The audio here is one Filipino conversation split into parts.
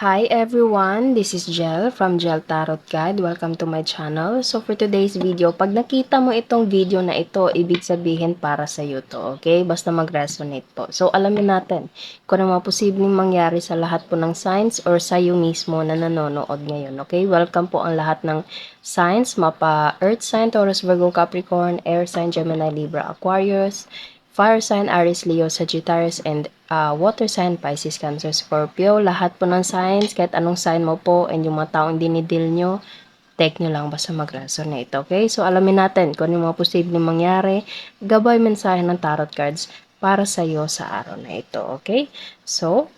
Hi everyone, this is Jel from Jel Tarot Guide. Welcome to my channel. So for today's video, pag nakita mo itong video na ito, ibig sabihin para sa iyo to, okay? Basta mag-resonate po. So alamin natin kung ano mga posibleng mangyari sa lahat po ng signs or sa iyo mismo na nanonood ngayon, okay? Welcome po ang lahat ng signs, mapa Earth sign, Taurus, Virgo, Capricorn, Air sign, Gemini, Libra, Aquarius, Fire sign, Aries, Leo, Sagittarius, and water sign, Pisces, Cancer, Scorpio. Lahat po ng signs, kahit anong sign mo po, and yung mga taong dinidil nyo, take nyo lang basta mag-resonate, okay? So, alamin natin kung ano yung mga posibleng mangyari, gabay mensahe ng tarot cards para sa iyo sa araw na ito, okay? So,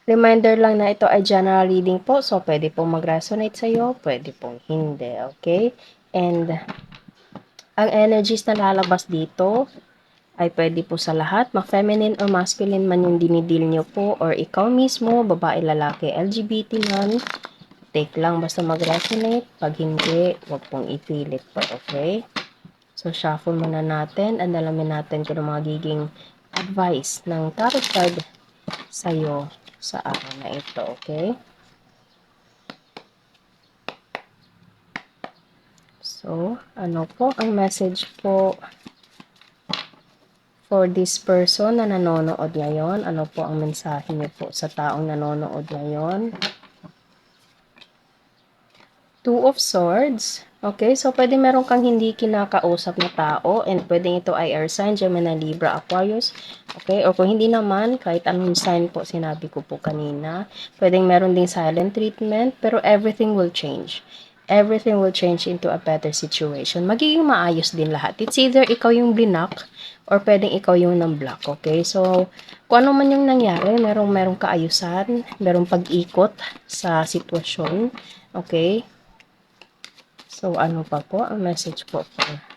reminder lang na ito ay general reading po, so pwede pong mag-resonate sa iyo, pwede pong hindi, okay? And, ang energies na lalabas dito, ay pwede po sa lahat, ma-feminine or masculine man yung dinidil nyo po, or ikaw mismo, babae, lalaki, LGBT man, take lang basta mag-resonate. Pag hindi, wag pong ipilit po, okay? So, shuffle muna natin, and alamin natin kung ano magiging advice ng tarot card sa'yo sa araw na ito, okay? So, ano po ang message po for this person na nanonood ngayon? Ano po ang mensahe niyo po sa taong nanonood ngayon? Two of Swords. Okay, so pwede meron kang hindi kinakausap na tao, and pwedeng ito ay Air sign, Gemini, Libra, Aquarius. Okay, o kung hindi naman, kahit anong sign po sinabi ko po kanina, pwedeng meron ding silent treatment, pero everything will change. Everything will change into a better situation. Magiging maayos din lahat. It's either ikaw yung blinak, or pwedeng ikaw yung nang-block. Okay, so kung ano man yung nangyari, merong kaayusan, merong pag-ikot sa sitwasyon. Okay, so, ano pa po ang message po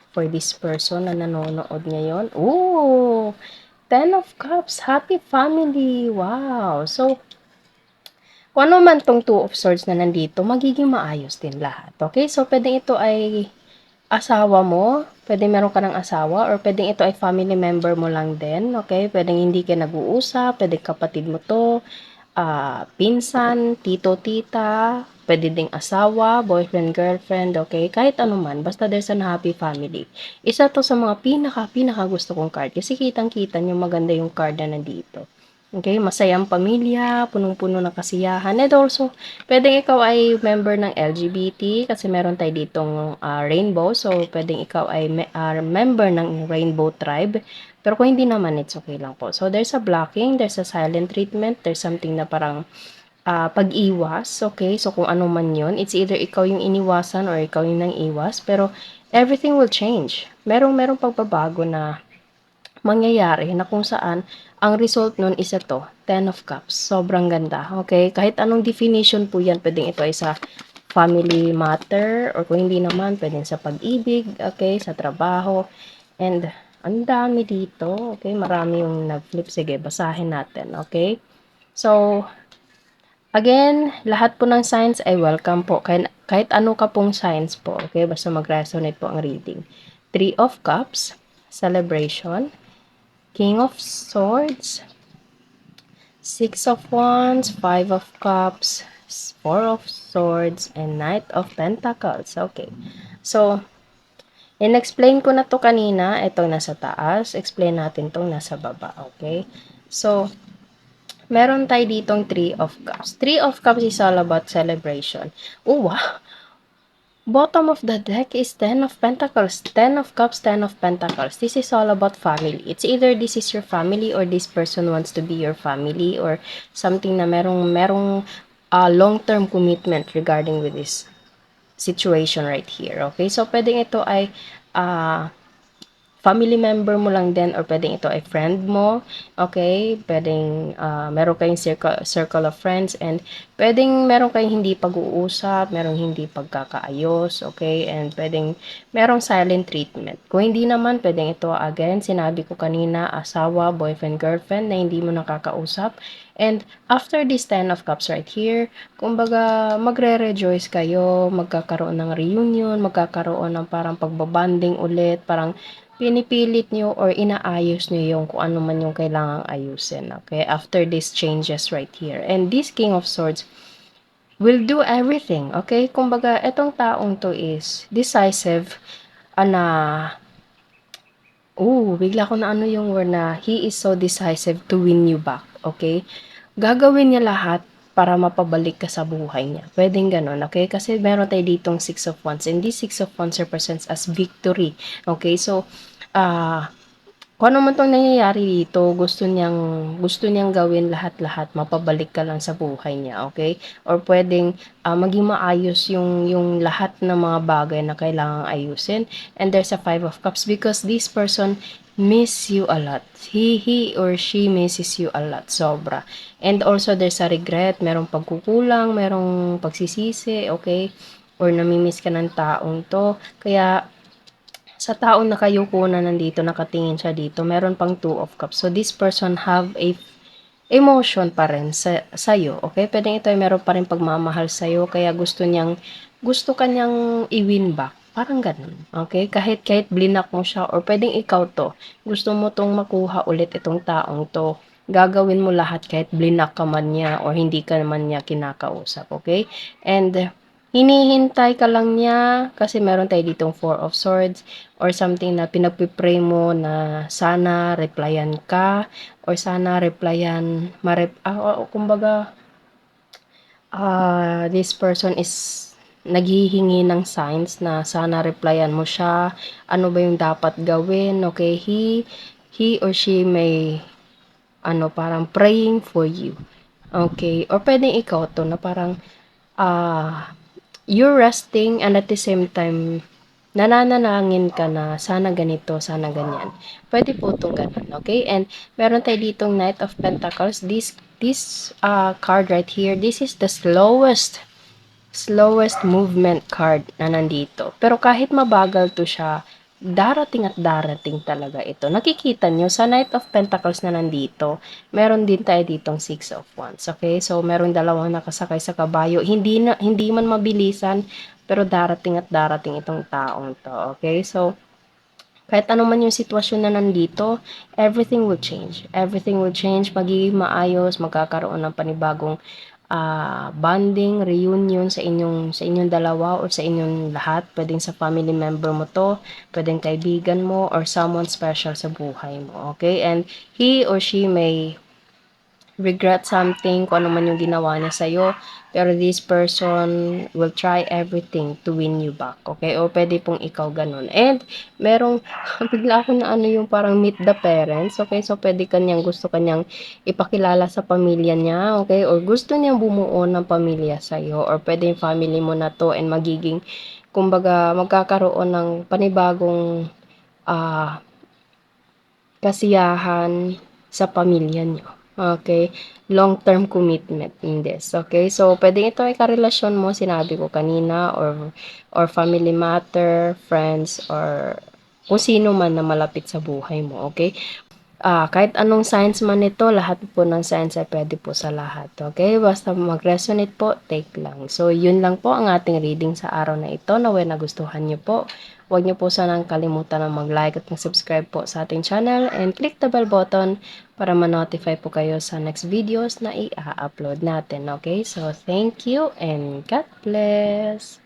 for this person na nanonood ngayon? Ooh! 10 of Cups. Happy family. Wow! So, kung ano man tong Two of Swords na nandito, magiging maayos din lahat. Okay? So, pwedeng ito ay asawa mo, pwedeng meron ka ng asawa, or pwedeng ito ay family member mo lang din. Okay? Pwedeng hindi ka nag-uusap, pwedeng kapatid mo to, pinsan, tito, tita, pwede ding asawa, boyfriend, girlfriend, okay? Kahit ano man, basta there's an happy family. Isa to sa mga pinaka gusto kong card kasi kitang-kita nyo maganda yung card na nandito. Okay, masayang pamilya, punong-puno ng kasiyahan. And also, pwedeng ikaw ay member ng LGBT kasi meron tayo ditong rainbow. So, pwedeng ikaw ay member ng rainbow tribe. Pero kung hindi naman, it's okay lang po. So, there's a blocking, there's a silent treatment, there's something na parang pag-iwas, okay? So, kung ano man yon, it's either ikaw yung iniwasan or ikaw yung nang-iwas. Pero, everything will change. Merong pagbabago na mangyayari na kung saan ang result nun isa to, 10 of Cups. Sobrang ganda, okay? Kahit anong definition po yan, pwedeng ito ay sa family matter, or kung hindi naman, pwedeng sa pag-ibig, okay? Sa trabaho. And, ang dami dito, okay? Marami yung nag-flip. Sige, basahin natin, okay? So, again, lahat po ng signs ay welcome po. Kahit ano ka pong signs po, okay? Basta mag-resonate po ang reading. Three of Cups, celebration. King of Swords, Six of Wands, Five of Cups, Four of Swords, and Knight of Pentacles. Okay. So, in-explain ko na to kanina. Ito nasa taas. Explain natin tong nasa baba. Okay. So, meron tayo ditong Three of Cups. Three of Cups is all about celebration. Oh, wow. Bottom of the deck is 10 of Pentacles. 10 of Cups, 10 of Pentacles. This is all about family. It's either this is your family or this person wants to be your family or something na merong long-term commitment regarding with this situation right here. Okay? So, pwedeng ito ay uh, family member mo lang din, or pwedeng ito ay friend mo, okay? Pwedeng meron kayong circle of friends, and pwedeng meron kayong hindi pag-uusap, merong hindi pagkakaayos, okay? And pwedeng merong silent treatment. Kung hindi naman, pwedeng ito, again, sinabi ko kanina, asawa, boyfriend, girlfriend na hindi mo nakakausap. And after this 10 of Cups right here, kumbaga magre-rejoice kayo, magkakaroon ng reunion, magkakaroon ng parang pagbabanding ulit, parang pinipilit niyo or inaayos niyo yung kung ano man yung kailangang ayusin, okay? After these changes right here. And this King of Swords will do everything, okay? Kumbaga, etong taong to is decisive, na bigla ko na ano yung word na he is so decisive to win you back, okay? Gagawin niya lahat para mapabalik ka sa buhay niya. Pwedeng ganun, okay? Kasi meron tayo ditong Six of Wands, and this Six of Wands represents as victory, okay? So, kung ano man 'tong nangyayari dito, gusto niyang gawin lahat-lahat, mapabalik ka lang sa buhay niya, okay? Or puwedeng, maging maayos yung lahat ng mga bagay na kailangang ayusin. And there's a Five of Cups because this person miss you a lot. He or she misses you a lot, sobra. And also there's a regret, merong pagkukulang, merong pagsisisi, okay? Or nami-miss ka ng taong 'to. Kaya sa taong nakayuko na nandito, nakatingin siya dito, meron pang Two of Cups. So, this person have a emotion pa rin sa'yo, okay? Puwedeng ito ay meron pa rin pagmamahal sa'yo, kaya gusto kanyang i-win back, parang gano'n, okay? Kahit blinak mo siya or puwedeng ikaw 'to, gusto mo 'tong makuha ulit itong taong 'to, gagawin mo lahat kahit blinak ka man niya or hindi ka man niya kinakausap, okay? And hinihintay ka lang niya kasi meron tayo ditong Four of Swords or something na pinagpi-pray mo na sana replyan ka or sana replyan kumbaga, this person is naghihingi ng signs na sana replyan mo siya, ano ba yung dapat gawin, okay? He or she may parang praying for you, okay? Or puwedeng ikaw 'to na parang, you're resting and at the same time, nananalangin ka na sana ganito, sana ganyan. Pwede po itong ganun, okay? And meron tayo ditong Knight of Pentacles. This card right here, this is the slowest movement card na nandito. Pero kahit mabagal to siya, darating at darating talaga ito. Nakikita nyo, sa Knight of Pentacles na nandito, meron din tayo ditong Six of Wands. Okay? So, meron dalawang nakasakay sa kabayo. Hindi man mabilisan, pero darating at darating itong taong to. Okay? So, kahit ano man yung sitwasyon na nandito, everything will change. Everything will change, magiging maayos, magkakaroon ng panibagong bonding, reunion sa inyong dalawa or sa inyong lahat. Pwedeng sa family member mo to, pwedeng kaibigan mo or someone special sa buhay mo. Okay? And he or she may regret something, kung ano man yung ginawa niya sa'yo, pero this person will try everything to win you back, okay? O pwede pong ikaw ganun. And merong bigla ako na ano yung parang meet the parents, okay? So pwede gusto kanyang ipakilala sa pamilya niya, okay? Or gusto niyang bumuo ng pamilya sa'yo, or pwede yung family mo na to and magiging, kumbaga, magkakaroon ng panibagong ah kasiyahan sa pamilya niyo, okay? Long-term commitment in this, okay? So, puwedeng ito ay karelasyon mo, sinabi ko kanina, or family matter, friends, or kung sino man na malapit sa buhay mo, okay? Kahit anong signs man ito, lahat po ng signs ay puwede po sa lahat, okay? Basta mag-resonate po, take lang. So, yun lang po ang ating reading sa araw na ito. Nawa'y nagustuhan niyo po. Huwag niyo po sanang kalimutan na mag-like at mag-subscribe po sa ating channel and click the bell button para ma-notify po kayo sa next videos na i-upload natin, okay? So, thank you and God bless!